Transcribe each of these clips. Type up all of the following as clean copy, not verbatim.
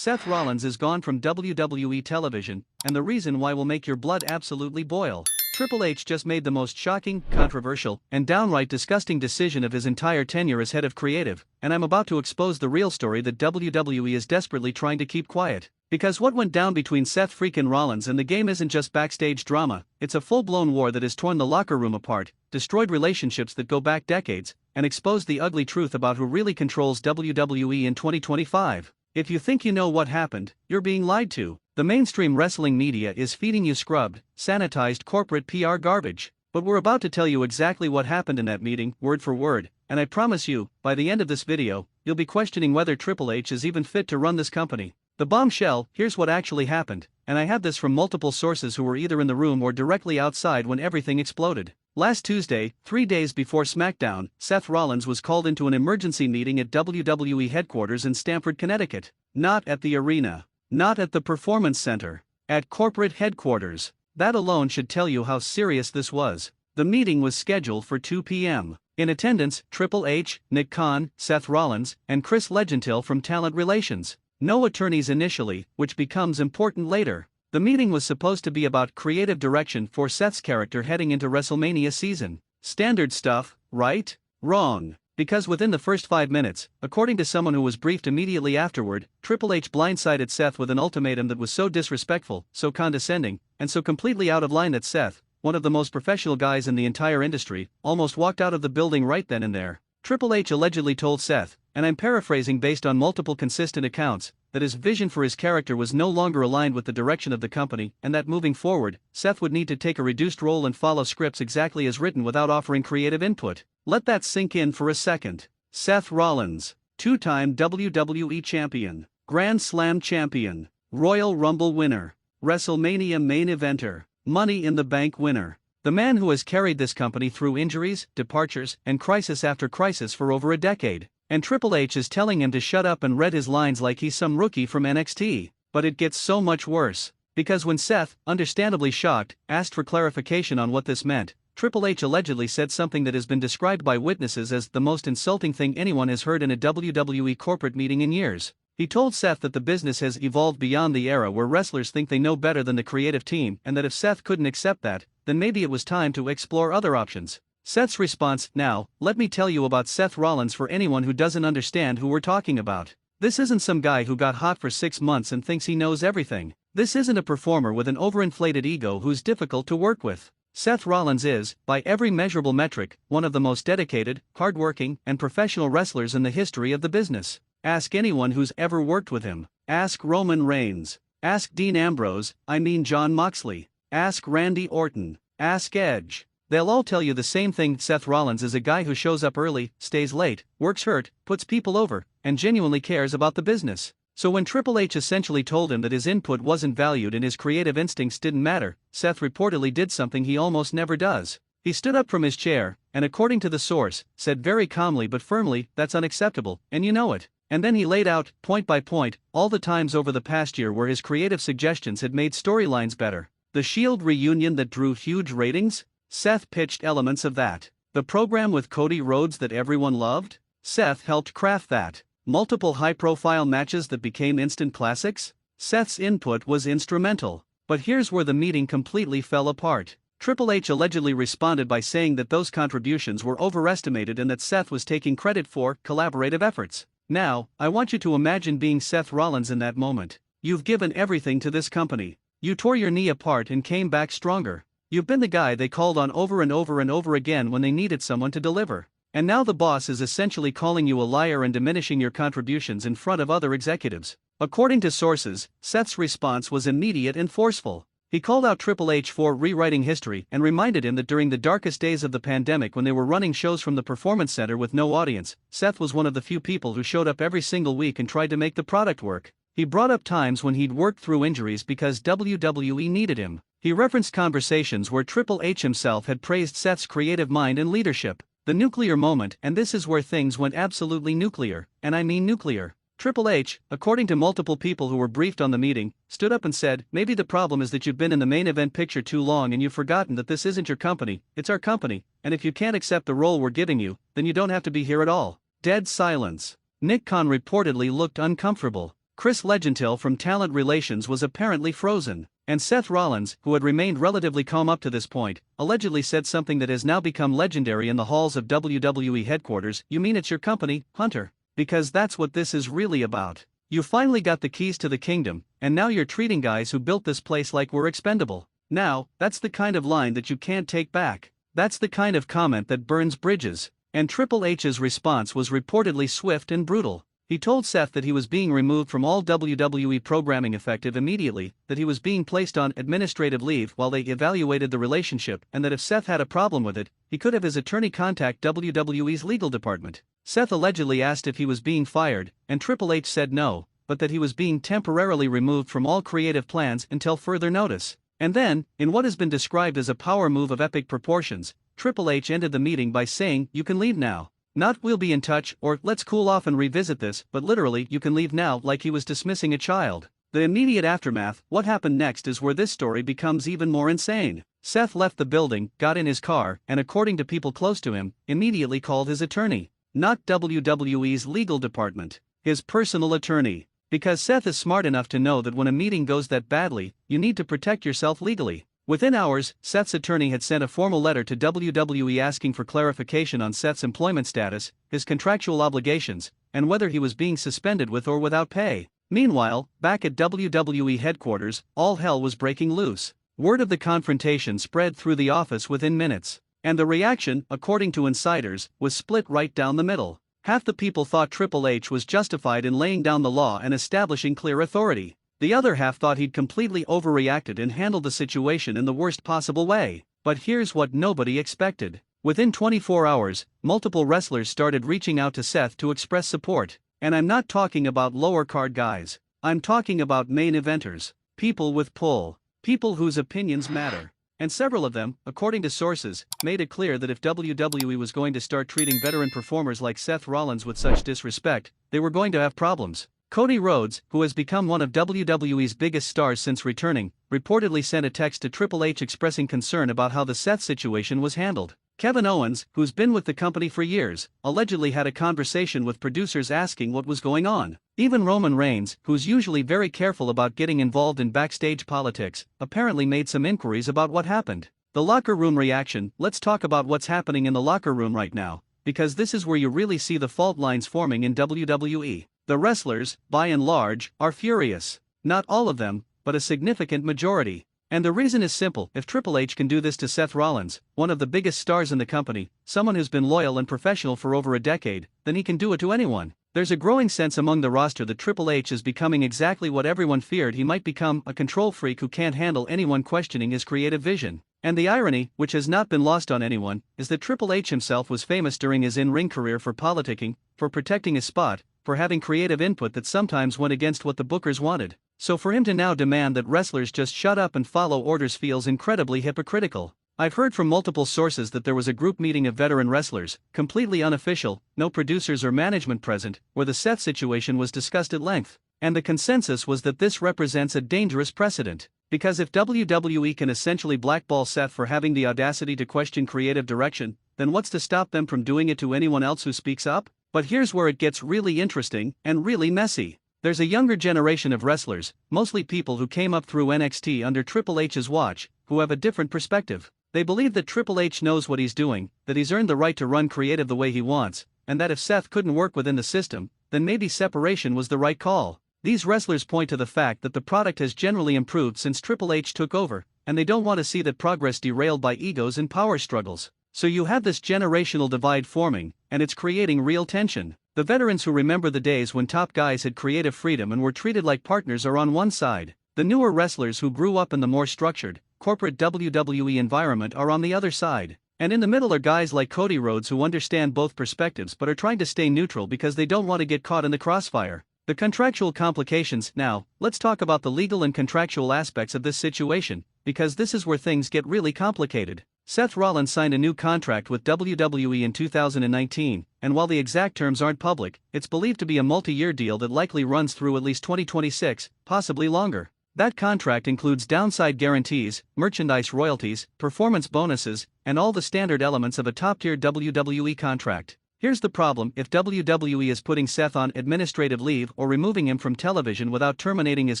Seth Rollins is gone from WWE television, and the reason why will make your blood absolutely boil. Triple H just made the most shocking, controversial, and downright disgusting decision of his entire tenure as head of creative, and I'm about to expose the real story that WWE is desperately trying to keep quiet. Because what went down between Seth freaking Rollins and the game isn't just backstage drama, it's a full-blown war that has torn the locker room apart, destroyed relationships that go back decades, and exposed the ugly truth about who really controls WWE in 2025. If you think you know what happened, you're being lied to. The mainstream wrestling media is feeding you scrubbed, sanitized corporate PR garbage. But we're about to tell you exactly what happened in that meeting, word for word, and I promise you, by the end of this video, you'll be questioning whether Triple H is even fit to run this company. The bombshell: here's what actually happened, and I have this from multiple sources who were either in the room or directly outside when everything exploded. Last Tuesday, 3 days before SmackDown, Seth Rollins was called into an emergency meeting at WWE headquarters in Stamford, Connecticut. Not at the arena. Not at the Performance Center. At corporate headquarters. That alone should tell you how serious this was. The meeting was scheduled for 2 p.m. In attendance, Triple H, Nick Khan, Seth Rollins, and Chris Legentil from Talent Relations. No attorneys initially, which becomes important later. The meeting was supposed to be about creative direction for Seth's character heading into WrestleMania season. Standard stuff, right? Wrong. Because within the first 5 minutes, according to someone who was briefed immediately afterward, Triple H blindsided Seth with an ultimatum that was so disrespectful, so condescending, and so completely out of line that Seth, one of the most professional guys in the entire industry, almost walked out of the building right then and there. Triple H allegedly told Seth, and I'm paraphrasing based on multiple consistent accounts, that his vision for his character was no longer aligned with the direction of the company, and that moving forward, Seth would need to take a reduced role and follow scripts exactly as written without offering creative input. Let that sink in for a second. Seth Rollins, two-time WWE champion, Grand Slam champion, Royal Rumble winner, WrestleMania main eventer, Money in the Bank winner. The man who has carried this company through injuries, departures, and crisis after crisis for over a decade. And Triple H is telling him to shut up and read his lines like he's some rookie from NXT. But it gets so much worse. Because when Seth, understandably shocked, asked for clarification on what this meant, Triple H allegedly said something that has been described by witnesses as the most insulting thing anyone has heard in a WWE corporate meeting in years. He told Seth that the business has evolved beyond the era where wrestlers think they know better than the creative team, and that if Seth couldn't accept that, then maybe it was time to explore other options. Seth's response: now, let me tell you about Seth Rollins for anyone who doesn't understand who we're talking about. This isn't some guy who got hot for 6 months and thinks he knows everything. This isn't a performer with an overinflated ego who's difficult to work with. Seth Rollins is, by every measurable metric, one of the most dedicated, hardworking, and professional wrestlers in the history of the business. Ask anyone who's ever worked with him. Ask Roman Reigns. Ask Dean Ambrose, John Moxley. Ask Randy Orton. Ask Edge. They'll all tell you the same thing. Seth Rollins is a guy who shows up early, stays late, works hurt, puts people over, and genuinely cares about the business. So when Triple H essentially told him that his input wasn't valued and his creative instincts didn't matter, Seth reportedly did something he almost never does. He stood up from his chair, and according to the source, said very calmly but firmly, "That's unacceptable, and you know it." And then he laid out, point by point, all the times over the past year where his creative suggestions had made storylines better. The Shield reunion that drew huge ratings? Seth pitched elements of that. The program with Cody Rhodes that everyone loved? Seth helped craft that. Multiple high-profile matches that became instant classics? Seth's input was instrumental. But here's where the meeting completely fell apart. Triple H allegedly responded by saying that those contributions were overestimated and that Seth was taking credit for collaborative efforts. Now, I want you to imagine being Seth Rollins in that moment. You've given everything to this company. You tore your knee apart and came back stronger. You've been the guy they called on over and over and over again when they needed someone to deliver. And now the boss is essentially calling you a liar and diminishing your contributions in front of other executives. According to sources, Seth's response was immediate and forceful. He called out Triple H for rewriting history and reminded him that during the darkest days of the pandemic when they were running shows from the Performance Center with no audience, Seth was one of the few people who showed up every single week and tried to make the product work. He brought up times when he'd worked through injuries because WWE needed him. He referenced conversations where Triple H himself had praised Seth's creative mind and leadership. The nuclear moment, and this is where things went absolutely nuclear, and I mean nuclear. Triple H, according to multiple people who were briefed on the meeting, stood up and said, "Maybe the problem is that you've been in the main event picture too long and you've forgotten that this isn't your company, it's our company, and if you can't accept the role we're giving you, then you don't have to be here at all." Dead silence. Nick Khan reportedly looked uncomfortable. Chris Legentil from Talent Relations was apparently frozen, and Seth Rollins, who had remained relatively calm up to this point, allegedly said something that has now become legendary in the halls of WWE headquarters. "You mean it's your company, Hunter? Because that's what this is really about. You finally got the keys to the kingdom, and now you're treating guys who built this place like we're expendable." Now, that's the kind of line that you can't take back. That's the kind of comment that burns bridges. And Triple H's response was reportedly swift and brutal. He told Seth that he was being removed from all WWE programming effective immediately, that he was being placed on administrative leave while they evaluated the relationship, and that if Seth had a problem with it, he could have his attorney contact WWE's legal department. Seth allegedly asked if he was being fired, and Triple H said no, but that he was being temporarily removed from all creative plans until further notice. And then, in what has been described as a power move of epic proportions, Triple H ended the meeting by saying, "You can leave now." Not "we'll be in touch" or "let's cool off and revisit this," but literally "you can leave now," like he was dismissing a child. The immediate aftermath, what happened next, is where this story becomes even more insane. Seth left the building, got in his car, and according to people close to him, immediately called his attorney. Not WWE's legal department, his personal attorney. Because Seth is smart enough to know that when a meeting goes that badly, you need to protect yourself legally. Within hours, Seth's attorney had sent a formal letter to WWE asking for clarification on Seth's employment status, his contractual obligations, and whether he was being suspended with or without pay. Meanwhile, back at WWE headquarters, all hell was breaking loose. Word of the confrontation spread through the office within minutes. And the reaction, according to insiders, was split right down the middle. Half the people thought Triple H was justified in laying down the law and establishing clear authority. The other half thought he'd completely overreacted and handled the situation in the worst possible way. But here's what nobody expected. Within 24 hours, multiple wrestlers started reaching out to Seth to express support. And I'm not talking about lower card guys. I'm talking about main eventers. People with pull. People whose opinions matter. And several of them, according to sources, made it clear that if WWE was going to start treating veteran performers like Seth Rollins with such disrespect, they were going to have problems. Cody Rhodes, who has become one of WWE's biggest stars since returning, reportedly sent a text to Triple H expressing concern about how the Seth situation was handled. Kevin Owens, who's been with the company for years, allegedly had a conversation with producers asking what was going on. Even Roman Reigns, who's usually very careful about getting involved in backstage politics, apparently made some inquiries about what happened. The locker room reaction. Let's talk about what's happening in the locker room right now, because this is where you really see the fault lines forming in WWE. The wrestlers, by and large, are furious. Not all of them, but a significant majority. And the reason is simple: if Triple H can do this to Seth Rollins, one of the biggest stars in the company, someone who's been loyal and professional for over a decade, then he can do it to anyone. There's a growing sense among the roster that Triple H is becoming exactly what everyone feared he might become: a control freak who can't handle anyone questioning his creative vision. And the irony, which has not been lost on anyone, is that Triple H himself was famous during his in-ring career for politicking, for protecting his spot, for having creative input that sometimes went against what the bookers wanted. So for him to now demand that wrestlers just shut up and follow orders feels incredibly hypocritical. I've heard from multiple sources that there was a group meeting of veteran wrestlers, completely unofficial, no producers or management present, where the Seth situation was discussed at length. And the consensus was that this represents a dangerous precedent. Because if WWE can essentially blackball Seth for having the audacity to question creative direction, then what's to stop them from doing it to anyone else who speaks up? But here's where it gets really interesting and really messy. There's a younger generation of wrestlers, mostly people who came up through NXT under Triple H's watch, who have a different perspective. They believe that Triple H knows what he's doing, that he's earned the right to run creative the way he wants, and that if Seth couldn't work within the system, then maybe separation was the right call. These wrestlers point to the fact that the product has generally improved since Triple H took over, and they don't want to see that progress derailed by egos and power struggles. So you have this generational divide forming, and it's creating real tension. The veterans who remember the days when top guys had creative freedom and were treated like partners are on one side. The newer wrestlers who grew up in the more structured, corporate WWE environment are on the other side. And in the middle are guys like Cody Rhodes who understand both perspectives but are trying to stay neutral because they don't want to get caught in the crossfire. The contractual complications. Now, let's talk about the legal and contractual aspects of this situation, because this is where things get really complicated. Seth Rollins signed a new contract with WWE in 2019, and while the exact terms aren't public, it's believed to be a multi-year deal that likely runs through at least 2026, possibly longer. That contract includes downside guarantees, merchandise royalties, performance bonuses, and all the standard elements of a top-tier WWE contract. Here's the problem: if WWE is putting Seth on administrative leave or removing him from television without terminating his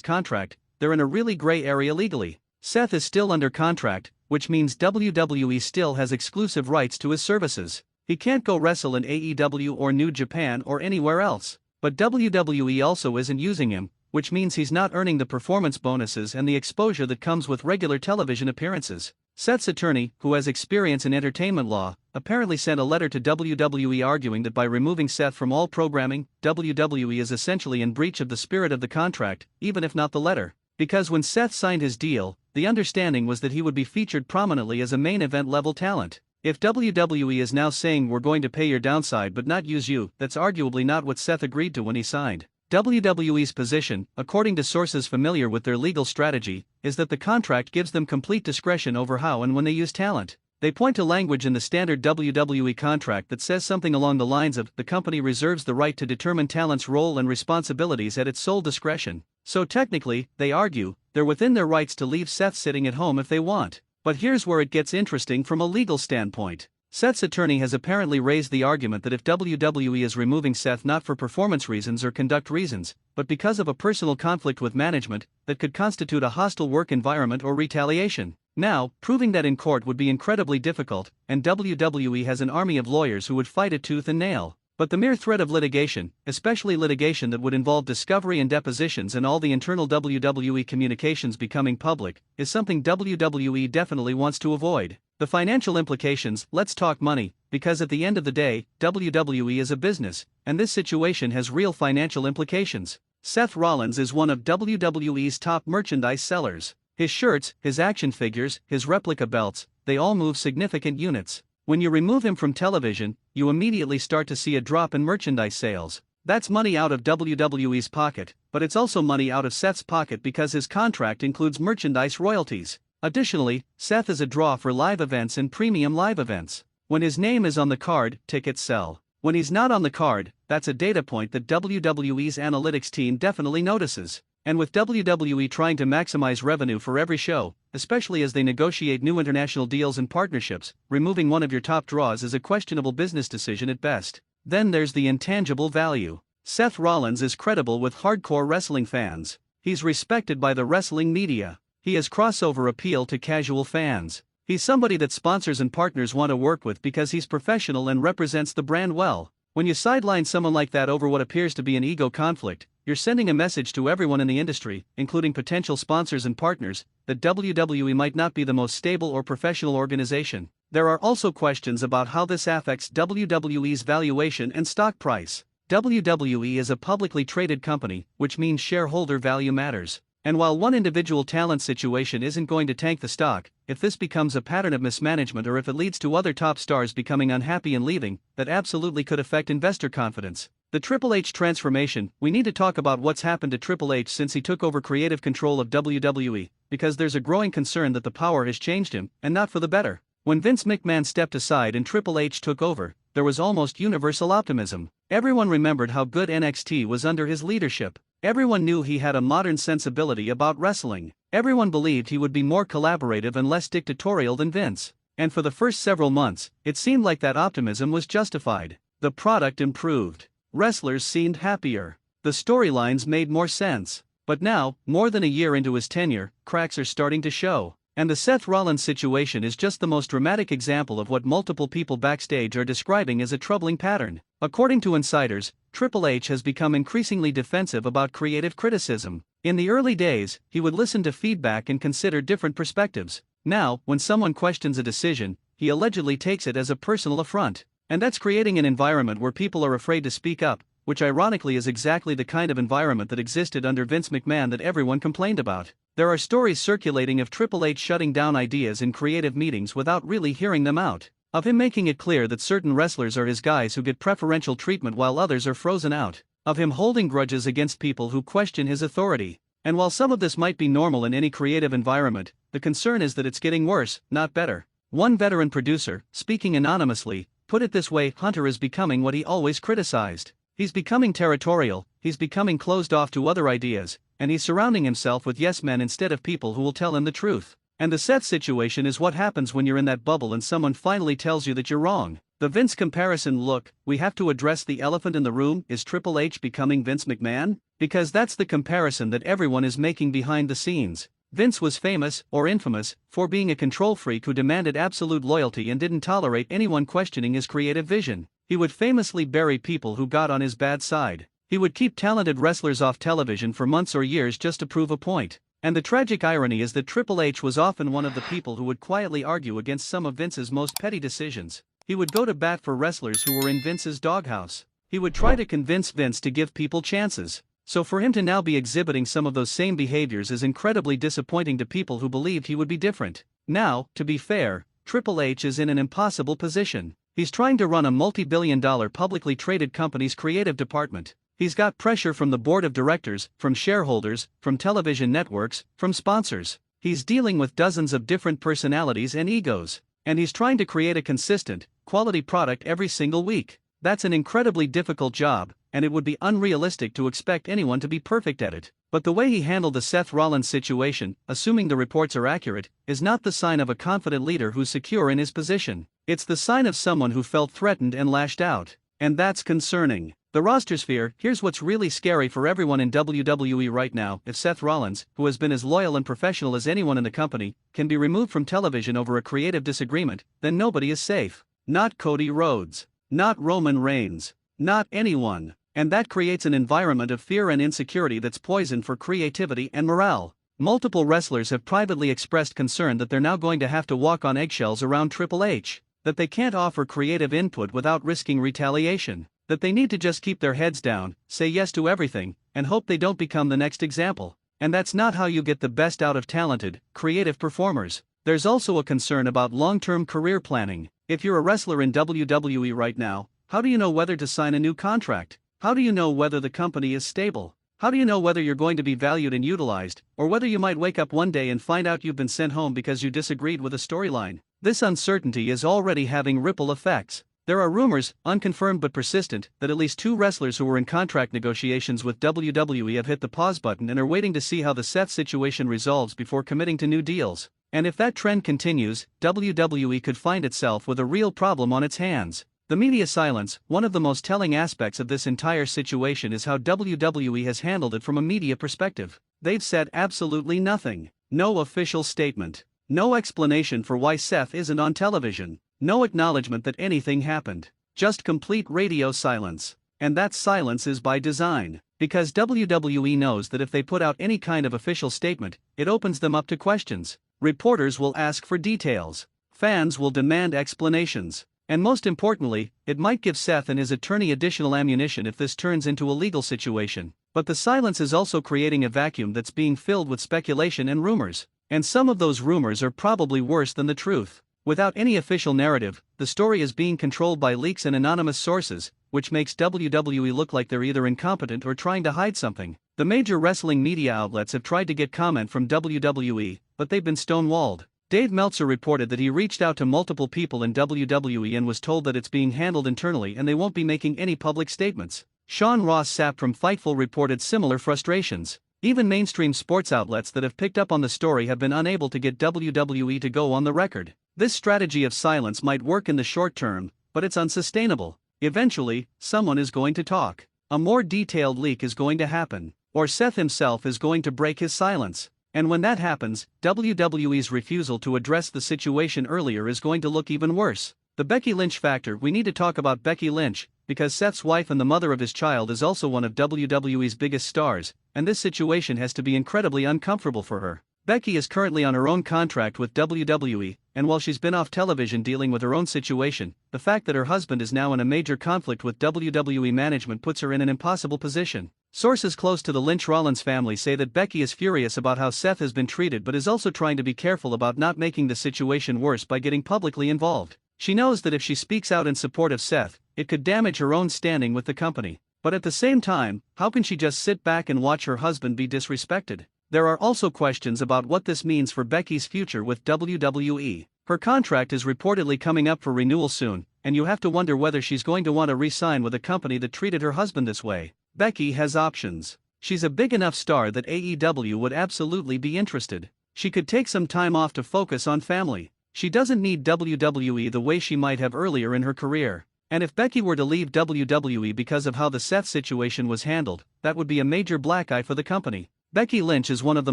contract, they're in a really gray area legally. Seth is still under contract, which means WWE still has exclusive rights to his services. He can't go wrestle in AEW or New Japan or anywhere else. But WWE also isn't using him, which means he's not earning the performance bonuses and the exposure that comes with regular television appearances. Seth's attorney, who has experience in entertainment law, apparently sent a letter to WWE arguing that by removing Seth from all programming, WWE is essentially in breach of the spirit of the contract, even if not the letter. Because when Seth signed his deal, the understanding was that he would be featured prominently as a main event level talent. If WWE is now saying we're going to pay your downside but not use you, that's arguably not what Seth agreed to when he signed. WWE's position, according to sources familiar with their legal strategy, is that the contract gives them complete discretion over how and when they use talent. They point to language in the standard WWE contract that says something along the lines of, the company reserves the right to determine talent's role and responsibilities at its sole discretion. So technically, they argue, they're within their rights to leave Seth sitting at home if they want. But here's where it gets interesting from a legal standpoint. Seth's attorney has apparently raised the argument that if WWE is removing Seth not for performance reasons or conduct reasons, but because of a personal conflict with management, that could constitute a hostile work environment or retaliation. Now, proving that in court would be incredibly difficult, and WWE has an army of lawyers who would fight it tooth and nail. But the mere threat of litigation, especially litigation that would involve discovery and depositions and all the internal WWE communications becoming public, is something WWE definitely wants to avoid. The financial implications: let's talk money, because at the end of the day, WWE is a business, and this situation has real financial implications. Seth Rollins is one of WWE's top merchandise sellers. His shirts, his action figures, his replica belts, they all move significant units. When you remove him from television, you immediately start to see a drop in merchandise sales. That's money out of WWE's pocket, but it's also money out of Seth's pocket because his contract includes merchandise royalties. Additionally, Seth is a draw for live events and premium live events. When his name is on the card, tickets sell. When he's not on the card, that's a data point that WWE's analytics team definitely notices. And with WWE trying to maximize revenue for every show, especially as they negotiate new international deals and partnerships, removing one of your top draws is a questionable business decision at best. Then there's the intangible value. Seth Rollins is credible with hardcore wrestling fans. He's respected by the wrestling media. He has crossover appeal to casual fans. He's somebody that sponsors and partners want to work with because he's professional and represents the brand well. When you sideline someone like that over what appears to be an ego conflict, you're sending a message to everyone in the industry, including potential sponsors and partners, that WWE might not be the most stable or professional organization. There are also questions about how this affects WWE's valuation and stock price. WWE is a publicly traded company, which means shareholder value matters. And while one individual talent situation isn't going to tank the stock, if this becomes a pattern of mismanagement or if it leads to other top stars becoming unhappy and leaving, that absolutely could affect investor confidence. The Triple H transformation: we need to talk about what's happened to Triple H since he took over creative control of WWE, because there's a growing concern that the power has changed him, and not for the better. When Vince McMahon stepped aside and Triple H took over, there was almost universal optimism. Everyone remembered how good NXT was under his leadership. Everyone knew he had a modern sensibility about wrestling. Everyone believed he would be more collaborative and less dictatorial than Vince. And for the first several months, it seemed like that optimism was justified. The product improved. Wrestlers seemed happier. The storylines made more sense. But now, more than a year into his tenure, cracks are starting to show. And the Seth Rollins situation is just the most dramatic example of what multiple people backstage are describing as a troubling pattern. According to insiders, Triple H has become increasingly defensive about creative criticism. In the early days, he would listen to feedback and consider different perspectives. Now, when someone questions a decision, he allegedly takes it as a personal affront. And that's creating an environment where people are afraid to speak up, which ironically is exactly the kind of environment that existed under Vince McMahon that everyone complained about. There are stories circulating of Triple H shutting down ideas in creative meetings without really hearing them out. Of him making it clear that certain wrestlers are his guys who get preferential treatment while others are frozen out. Of him holding grudges against people who question his authority. And while some of this might be normal in any creative environment, the concern is that it's getting worse, not better. One veteran producer, speaking anonymously, put it this way: Hunter is becoming what he always criticized. He's becoming territorial, he's becoming closed off to other ideas, and he's surrounding himself with yes men instead of people who will tell him the truth. And the Seth situation is what happens when you're in that bubble and someone finally tells you that you're wrong. The Vince comparison. Look, we have to address the elephant in the room. Is Triple H becoming Vince McMahon? Because that's the comparison that everyone is making behind the scenes. Vince was famous, or infamous, for being a control freak who demanded absolute loyalty and didn't tolerate anyone questioning his creative vision. He would famously bury people who got on his bad side. He would keep talented wrestlers off television for months or years just to prove a point. And the tragic irony is that Triple H was often one of the people who would quietly argue against some of Vince's most petty decisions. He would go to bat for wrestlers who were in Vince's doghouse. He would try to convince Vince to give people chances. So for him to now be exhibiting some of those same behaviors is incredibly disappointing to people who believed he would be different. Now, to be fair, Triple H is in an impossible position. He's trying to run a multi-billion-dollar publicly traded company's creative department. He's got pressure from the board of directors, from shareholders, from television networks, from sponsors. He's dealing with dozens of different personalities and egos. And he's trying to create a consistent, quality product every single week. That's an incredibly difficult job, and it would be unrealistic to expect anyone to be perfect at it. But the way he handled the Seth Rollins situation, assuming the reports are accurate, is not the sign of a confident leader who's secure in his position. It's the sign of someone who felt threatened and lashed out. And that's concerning. The roster sphere. Here's what's really scary for everyone in WWE right now. If Seth Rollins, who has been as loyal and professional as anyone in the company, can be removed from television over a creative disagreement, then nobody is safe. Not Cody Rhodes. Not Roman Reigns. Not anyone. And that creates an environment of fear and insecurity that's poison for creativity and morale. Multiple wrestlers have privately expressed concern that they're now going to have to walk on eggshells around Triple H, that they can't offer creative input without risking retaliation, that they need to just keep their heads down, say yes to everything, and hope they don't become the next example. And that's not how you get the best out of talented, creative performers. There's also a concern about long-term career planning. If you're a wrestler in WWE right now, how do you know whether to sign a new contract? How do you know whether the company is stable? How do you know whether you're going to be valued and utilized, or whether you might wake up one day and find out you've been sent home because you disagreed with a storyline? This uncertainty is already having ripple effects. There are rumors, unconfirmed but persistent, that at least 2 wrestlers who were in contract negotiations with WWE have hit the pause button and are waiting to see how the Seth situation resolves before committing to new deals. And if that trend continues, WWE could find itself with a real problem on its hands. The media silence. One of the most telling aspects of this entire situation is how WWE has handled it from a media perspective. They've said absolutely nothing. No official statement. No explanation for why Seth isn't on television. No acknowledgement that anything happened. Just complete radio silence. And that silence is by design, because WWE knows that if they put out any kind of official statement, it opens them up to questions. Reporters will ask for details. Fans will demand explanations. And most importantly, it might give Seth and his attorney additional ammunition if this turns into a legal situation. But the silence is also creating a vacuum that's being filled with speculation and rumors. And some of those rumors are probably worse than the truth. Without any official narrative, the story is being controlled by leaks and anonymous sources, which makes WWE look like they're either incompetent or trying to hide something. The major wrestling media outlets have tried to get comment from WWE, but they've been stonewalled. Dave Meltzer reported that he reached out to multiple people in WWE and was told that it's being handled internally and they won't be making any public statements. Sean Ross Sapp from Fightful reported similar frustrations. Even mainstream sports outlets that have picked up on the story have been unable to get WWE to go on the record. This strategy of silence might work in the short term, but it's unsustainable. Eventually, someone is going to talk. A more detailed leak is going to happen. Or Seth himself is going to break his silence. And when that happens, WWE's refusal to address the situation earlier is going to look even worse. The Becky Lynch factor. We need to talk about Becky Lynch, because Seth's wife and the mother of his child is also one of WWE's biggest stars, and this situation has to be incredibly uncomfortable for her. Becky is currently on her own contract with WWE, and while she's been off television dealing with her own situation, the fact that her husband is now in a major conflict with WWE management puts her in an impossible position. Sources close to the Lynch-Rollins family say that Becky is furious about how Seth has been treated but is also trying to be careful about not making the situation worse by getting publicly involved. She knows that if she speaks out in support of Seth, it could damage her own standing with the company. But at the same time, how can she just sit back and watch her husband be disrespected? There are also questions about what this means for Becky's future with WWE. Her contract is reportedly coming up for renewal soon, and you have to wonder whether she's going to want to re-sign with a company that treated her husband this way. Becky has options. She's a big enough star that AEW would absolutely be interested. She could take some time off to focus on family. She doesn't need WWE the way she might have earlier in her career. And if Becky were to leave WWE because of how the Seth situation was handled, that would be a major black eye for the company. Becky Lynch is one of the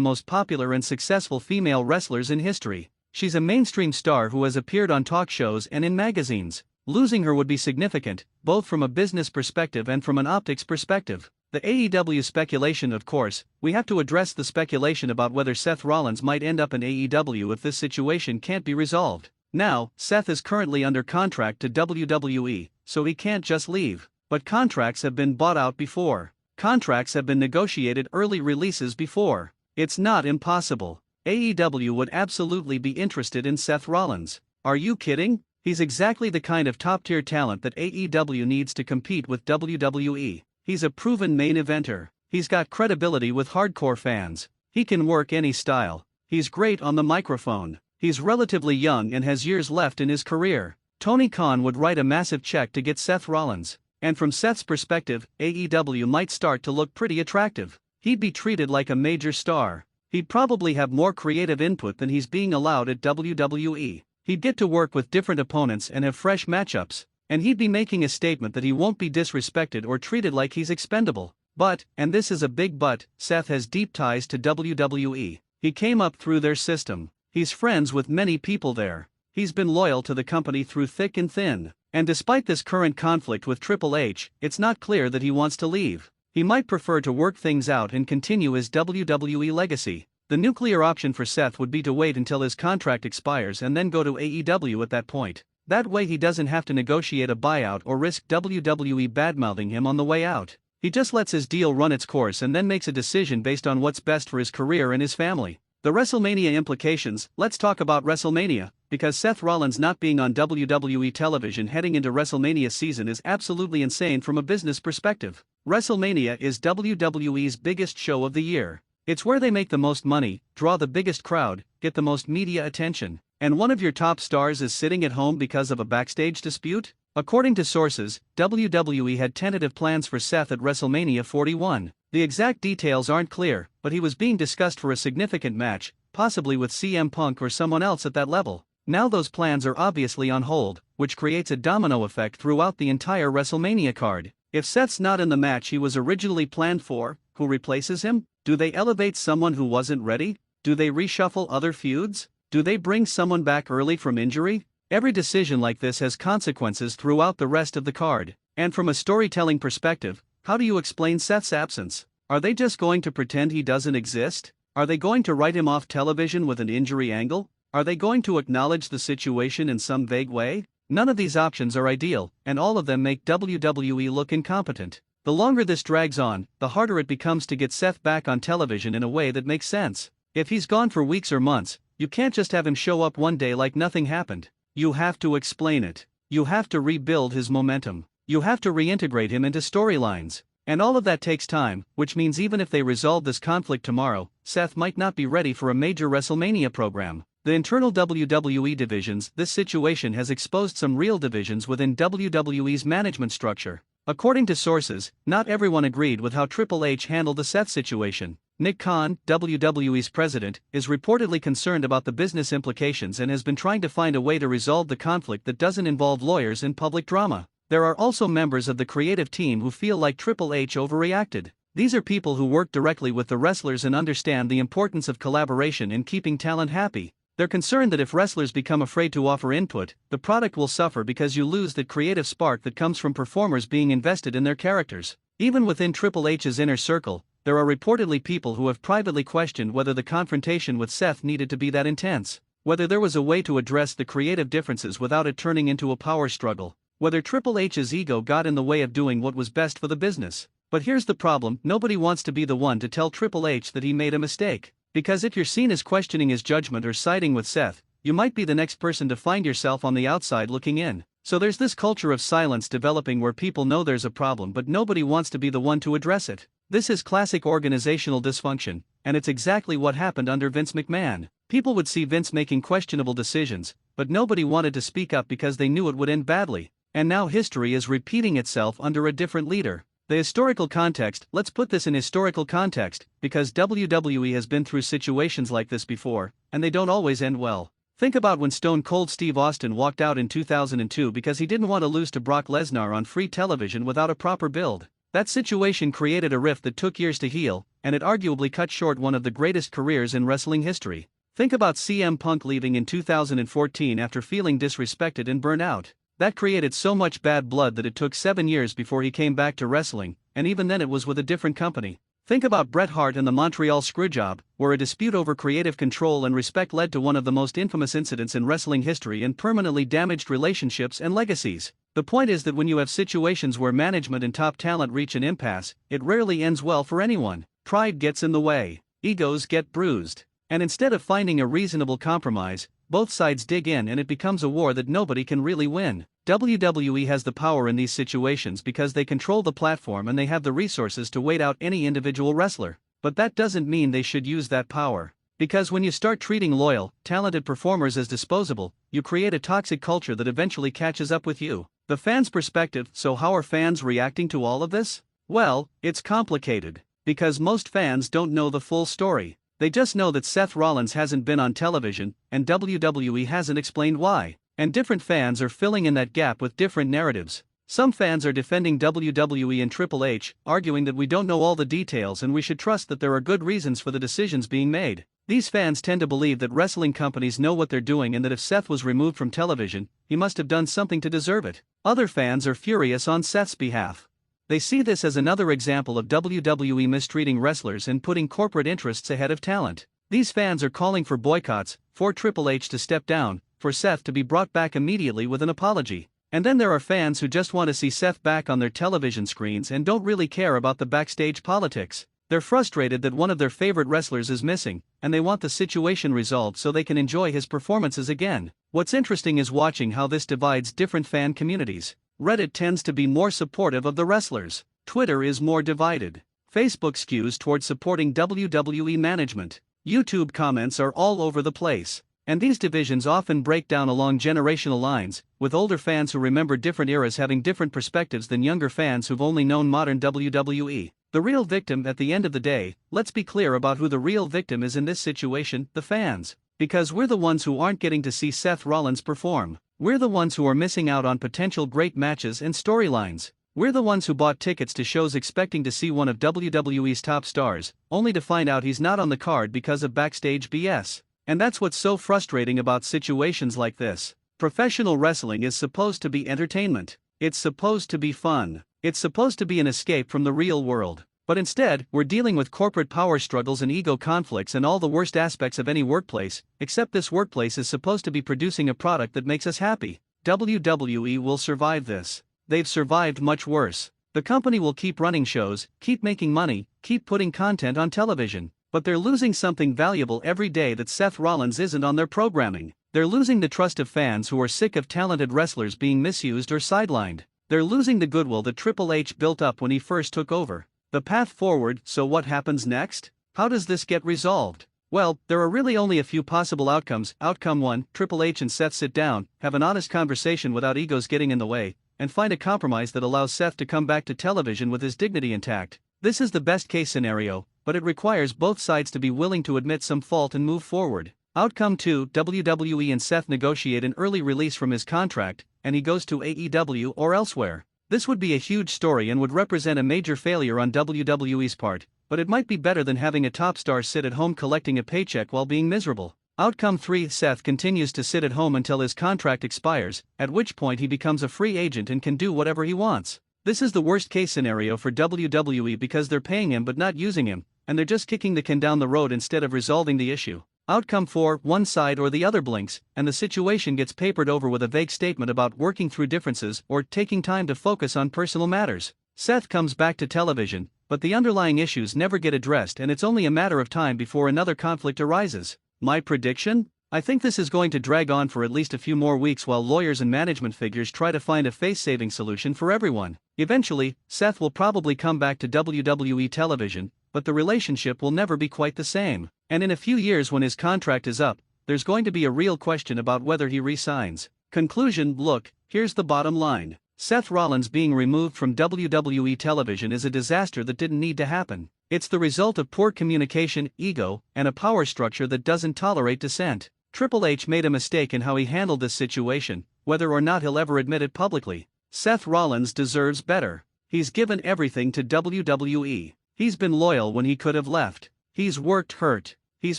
most popular and successful female wrestlers in history. She's a mainstream star who has appeared on talk shows and in magazines. Losing her would be significant, both from a business perspective and from an optics perspective. The AEW speculation, of course, we have to address the speculation about whether Seth Rollins might end up in AEW if this situation can't be resolved. Now, Seth is currently under contract to WWE, so he can't just leave. But contracts have been bought out before. Contracts have been negotiated early releases before. It's not impossible. AEW would absolutely be interested in Seth Rollins. Are you kidding? He's exactly the kind of top-tier talent that AEW needs to compete with WWE. He's a proven main eventer. He's got credibility with hardcore fans. He can work any style. He's great on the microphone. He's relatively young and has years left in his career. Tony Khan would write a massive check to get Seth Rollins. And from Seth's perspective, AEW might start to look pretty attractive. He'd be treated like a major star. He'd probably have more creative input than he's being allowed at WWE. He'd get to work with different opponents and have fresh matchups. And he'd be making a statement that he won't be disrespected or treated like he's expendable. But, and this is a big but, Seth has deep ties to WWE. He came up through their system. He's friends with many people there. He's been loyal to the company through thick and thin. And despite this current conflict with Triple H, it's not clear that he wants to leave. He might prefer to work things out and continue his WWE legacy. The nuclear option for Seth would be to wait until his contract expires and then go to AEW at that point. That way he doesn't have to negotiate a buyout or risk WWE badmouthing him on the way out. He just lets his deal run its course and then makes a decision based on what's best for his career and his family. The WrestleMania implications. Let's talk about WrestleMania, because Seth Rollins not being on WWE television heading into WrestleMania season is absolutely insane from a business perspective. WrestleMania is WWE's biggest show of the year. It's where they make the most money, draw the biggest crowd, get the most media attention. And one of your top stars is sitting at home because of a backstage dispute? According to sources, WWE had tentative plans for Seth at WrestleMania 41. The exact details aren't clear, but he was being discussed for a significant match, possibly with CM Punk or someone else at that level. Now those plans are obviously on hold, which creates a domino effect throughout the entire WrestleMania card. If Seth's not in the match he was originally planned for, who replaces him? Do they elevate someone who wasn't ready? Do they reshuffle other feuds? Do they bring someone back early from injury? Every decision like this has consequences throughout the rest of the card. And from a storytelling perspective, how do you explain Seth's absence? Are they just going to pretend he doesn't exist? Are they going to write him off television with an injury angle? Are they going to acknowledge the situation in some vague way? None of these options are ideal, and all of them make WWE look incompetent. The longer this drags on, the harder it becomes to get Seth back on television in a way that makes sense. If he's gone for weeks or months, you can't just have him show up one day like nothing happened. You have to explain it. You have to rebuild his momentum. You have to reintegrate him into storylines. And all of that takes time, which means even if they resolve this conflict tomorrow, Seth might not be ready for a major WrestleMania program. The internal WWE divisions. This situation has exposed some real divisions within WWE's management structure. According to sources, not everyone agreed with how Triple H handled the Seth situation. Nick Khan, WWE's president, is reportedly concerned about the business implications and has been trying to find a way to resolve the conflict that doesn't involve lawyers and public drama. There are also members of the creative team who feel like Triple H overreacted. These are people who work directly with the wrestlers and understand the importance of collaboration in keeping talent happy. They're concerned that if wrestlers become afraid to offer input, the product will suffer because you lose that creative spark that comes from performers being invested in their characters. Even within Triple H's inner circle, there are reportedly people who have privately questioned whether the confrontation with Seth needed to be that intense, whether there was a way to address the creative differences without it turning into a power struggle, whether Triple H's ego got in the way of doing what was best for the business. But here's the problem: nobody wants to be the one to tell Triple H that he made a mistake. Because if you're seen as questioning his judgment or siding with Seth, you might be the next person to find yourself on the outside looking in. So there's this culture of silence developing where people know there's a problem but nobody wants to be the one to address it. This is classic organizational dysfunction, and it's exactly what happened under Vince McMahon. People would see Vince making questionable decisions, but nobody wanted to speak up because they knew it would end badly. And now history is repeating itself under a different leader. The historical context. Let's put this in historical context, because WWE has been through situations like this before, and they don't always end well. Think about when Stone Cold Steve Austin walked out in 2002 because he didn't want to lose to Brock Lesnar on free television without a proper build. That situation created a rift that took years to heal, and it arguably cut short one of the greatest careers in wrestling history. Think about CM Punk leaving in 2014 after feeling disrespected and burnt out. That created so much bad blood that it took 7 years before he came back to wrestling, and even then it was with a different company. Think about Bret Hart and the Montreal Screwjob, where a dispute over creative control and respect led to one of the most infamous incidents in wrestling history and permanently damaged relationships and legacies. The point is that when you have situations where management and top talent reach an impasse, it rarely ends well for anyone. Pride gets in the way, egos get bruised, and instead of finding a reasonable compromise, both sides dig in and it becomes a war that nobody can really win. WWE has the power in these situations because they control the platform and they have the resources to wait out any individual wrestler. But that doesn't mean they should use that power. Because when you start treating loyal, talented performers as disposable, you create a toxic culture that eventually catches up with you. The fans' perspective. So how are fans reacting to all of this? Well, it's complicated. Because most fans don't know the full story. They just know that Seth Rollins hasn't been on television, and WWE hasn't explained why. And different fans are filling in that gap with different narratives. Some fans are defending WWE and Triple H, arguing that we don't know all the details and we should trust that there are good reasons for the decisions being made. These fans tend to believe that wrestling companies know what they're doing and that if Seth was removed from television, he must have done something to deserve it. Other fans are furious on Seth's behalf. They see this as another example of WWE mistreating wrestlers and putting corporate interests ahead of talent. These fans are calling for boycotts, for Triple H to step down, for Seth to be brought back immediately with an apology. And then there are fans who just want to see Seth back on their television screens and don't really care about the backstage politics. They're frustrated that one of their favorite wrestlers is missing, and they want the situation resolved so they can enjoy his performances again. What's interesting is watching how this divides different fan communities. Reddit tends to be more supportive of the wrestlers. Twitter is more divided. Facebook skews towards supporting WWE management. YouTube comments are all over the place. And these divisions often break down along generational lines, with older fans who remember different eras having different perspectives than younger fans who've only known modern WWE. The real victim at the end of the day, let's be clear about who the real victim is in this situation, the fans. Because we're the ones who aren't getting to see Seth Rollins perform. We're the ones who are missing out on potential great matches and storylines. We're the ones who bought tickets to shows expecting to see one of WWE's top stars, only to find out he's not on the card because of backstage BS. And that's what's so frustrating about situations like this. Professional wrestling is supposed to be entertainment. It's supposed to be fun. It's supposed to be an escape from the real world. But instead, we're dealing with corporate power struggles and ego conflicts and all the worst aspects of any workplace, except this workplace is supposed to be producing a product that makes us happy. WWE will survive this. They've survived much worse. The company will keep running shows, keep making money, keep putting content on television. But they're losing something valuable every day that Seth Rollins isn't on their programming. They're losing the trust of fans who are sick of talented wrestlers being misused or sidelined. They're losing the goodwill that Triple H built up when he first took over. The path forward. So what happens next? How does this get resolved? Well, there are really only a few possible outcomes. Outcome 1, Triple H and Seth sit down, have an honest conversation without egos getting in the way, and find a compromise that allows Seth to come back to television with his dignity intact. This is the best case scenario, but it requires both sides to be willing to admit some fault and move forward. Outcome 2, WWE and Seth negotiate an early release from his contract, and he goes to AEW or elsewhere. This would be a huge story and would represent a major failure on WWE's part, but it might be better than having a top star sit at home collecting a paycheck while being miserable. Outcome 3, Seth continues to sit at home until his contract expires, at which point he becomes a free agent and can do whatever he wants. This is the worst case scenario for WWE because they're paying him but not using him, and they're just kicking the can down the road instead of resolving the issue. Outcome 4, one side or the other blinks, and the situation gets papered over with a vague statement about working through differences or taking time to focus on personal matters. Seth comes back to television, but the underlying issues never get addressed and it's only a matter of time before another conflict arises. My prediction? I think this is going to drag on for at least a few more weeks while lawyers and management figures try to find a face-saving solution for everyone. Eventually, Seth will probably come back to WWE television, but the relationship will never be quite the same. And in a few years when his contract is up, there's going to be a real question about whether he re-signs. Conclusion. Look, here's the bottom line. Seth Rollins being removed from WWE television is a disaster that didn't need to happen. It's the result of poor communication, ego, and a power structure that doesn't tolerate dissent. Triple H made a mistake in how he handled this situation, whether or not he'll ever admit it publicly. Seth Rollins deserves better. He's given everything to WWE. He's been loyal when he could have left. He's worked hurt. He's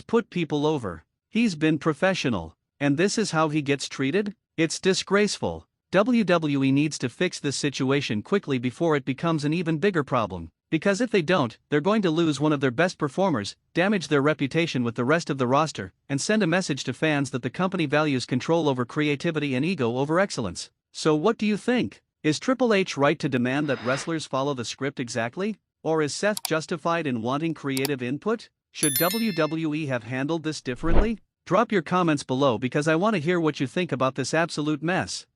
put people over. He's been professional. And this is how he gets treated? It's disgraceful. WWE needs to fix this situation quickly before it becomes an even bigger problem. Because if they don't, they're going to lose one of their best performers, damage their reputation with the rest of the roster, and send a message to fans that the company values control over creativity and ego over excellence. So what do you think? Is Triple H right to demand that wrestlers follow the script exactly? Or is Seth justified in wanting creative input? Should WWE have handled this differently? Drop your comments below because I want to hear what you think about this absolute mess.